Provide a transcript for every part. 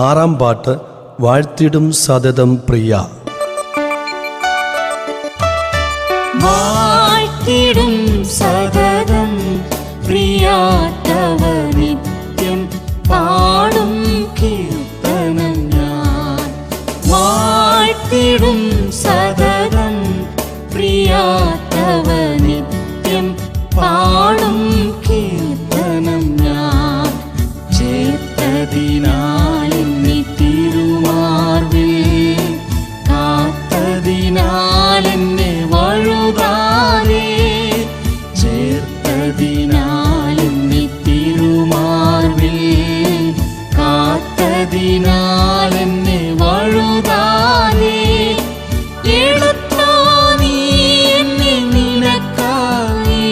ആറാം പാട്ട്. വാഴ്ത്തിടും സതതം പ്രിയ. വാഴ്ത്തിടും സതതം പ്രിയ തവ നിത്യം പാടും കീർത്തനം ഞാൻ. വാഴ്ത്തിടും സതതം പ്രിയ തവ നിത്യം പാടും കീർത്തനം ഞാൻ. ചേർത്തതിനാൽ എന്നെ തിരുമാർവിൽ, കാത്തതിനാൽ എന്നെ വഴുതാതെ, ചേർത്തതിനാൽ എന്നെ തിരുമാർവിൽ, കാത്തതിനാൽ എന്നെ വഴുതാതെ, എടുത്തോ നീ എന്നെ നിനക്കായി,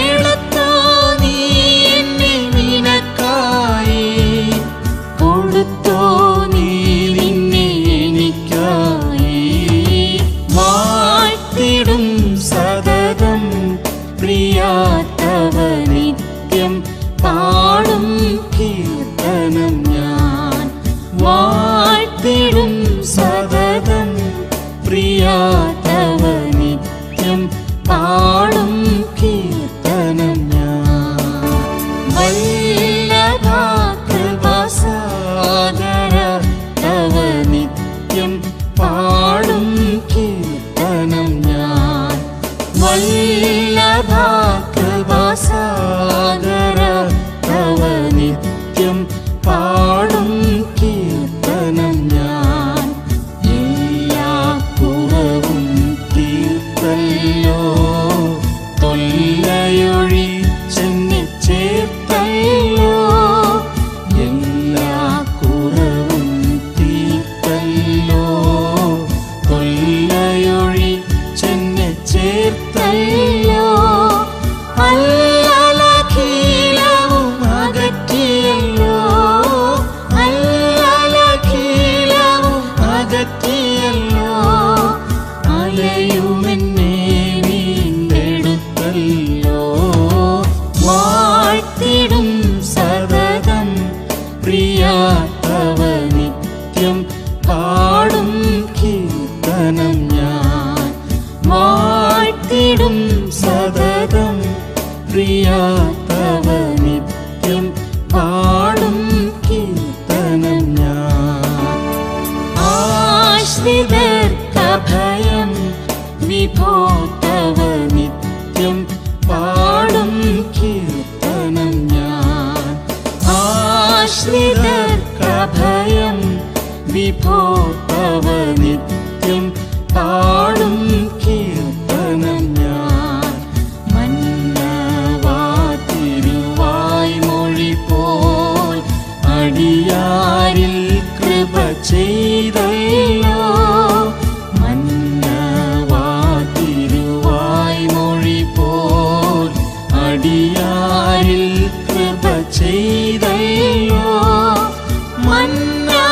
എടുത്തോ നീ എന്നെ നിനക്കായി, കൊടുത്തോ നീ നിന്നെ എനിക്കായി. വാഴ്ത്തിടും സതതം പ്രിയ തവ നിത്യം പാടും കീർത്തനം ഞാൻ. വാഴ്ത്തിടും സതതം പ്രിയ തവ നിത്യം പാടും കീർത്തനം ഞാൻ. വല്ലഭാ കൃപാസാഗര തവ നിത്യം പാടും കീർത്തനം ഞാൻ. വല്ലഭാ കൃപാസാഗര തവ നിത്യം പാടും കീർത്തനം ഞാൻ. എല്ലാ കുറവും തീർത്തല്ലോ, തൊല്ലയൊഴിച്ചെന്നെ ചേർത്തല്ലോ. എല്ലാ കുറവും തീർത്തല്ലോ, തൊല്ലയൊഴിച്ചെന്നെ ചേർത്തല്ലോ. അല്ലലഖിലവും അകറ്റിയല്ലോ, അല്ലലഖിലവും അകറ്റിയല്ലോ. അലയുമെന്നെ വീണ്ടെടുത്തല്ലോ. വാഴ്ത്തിടും സതതം പ്രിയ തവ നിത്യം പാടും കീർത്തനം ഞാൻ. വാഴ്ത്തിടും സതതം പ്രിയ തവ നിത്യം പാടും കീർത്തനം ഞാൻ. ആശ്രിതർക്കഭയം വിഭോ തവ നിത്യം പാടും കീർത്തനം ഞാൻ. ആശ്രിതർക്കഭയം വിഭോ തവ നിത്യം പാടും കീർത്തനം ഞാൻ. മന്നവാതിരുവായ് മൊഴി പോൽ അടിയാരിൽ കൃപ ചെയ്തല്ലോ. മന്നവാതിരുവായ് മൊഴി പോൽ അടിയാരിൽ കൃപ ചെയ്തല്ലോ. മന്നാ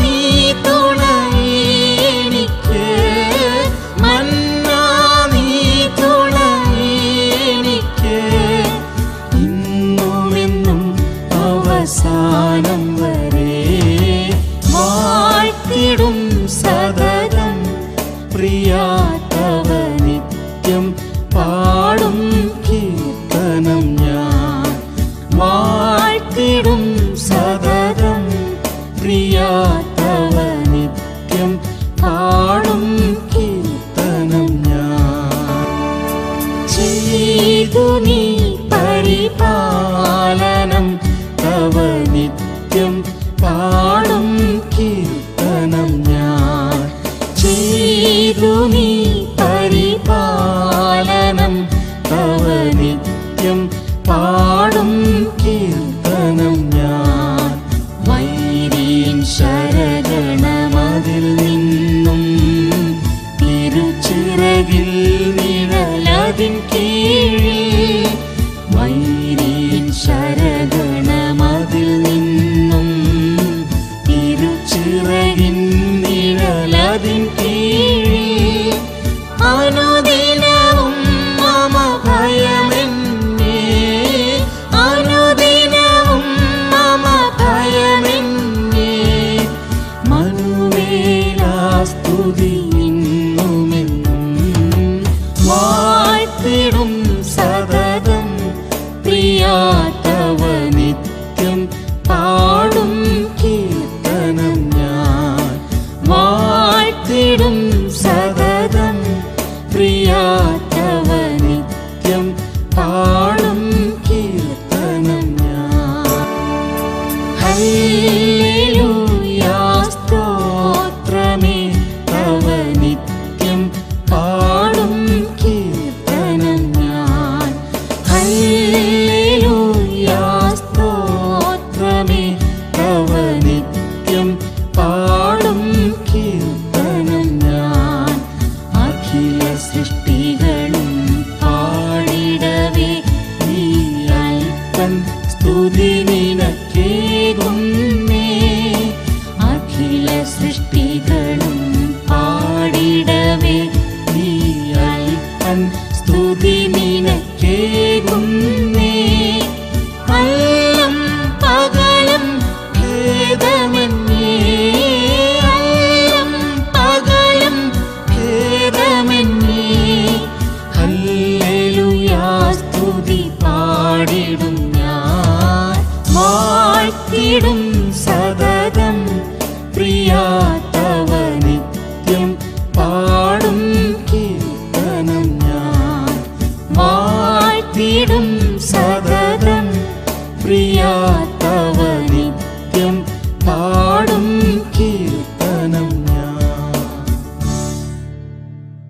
നീ തുണയെനിക്ക്, മന്നാ നീ തുണയെനിക്ക്, ഇന്നുമെന്നും അവസാനം വരെ. വാഴ്ത്തിടും സതതം പ്രിയ തവ നിത്യം പാടും കീർത്തനം ഞാൻ. വാഴ്ത്തിടും സതതം പ്രിയ തവ നിത്യം പാടും കീർത്തനം ഞാൻ. ചെയ്തു നീ പരിപാലനം തവ നിത്യം പാടും കീർത്തനം ഞാൻ. ചെയ്തു നീ പരിപാലനം തവ നിത്യം പാടും കീർത്തനം ഞാൻ. വൈരിൻ ശരഗണമതിൽ നിന്നും തിരുച്ചിറകിൽ നിഴലതിൻ കീഴിൽ, വൈരിൻ ശരഗണമതിൽ നിന്നും കീഴിൽ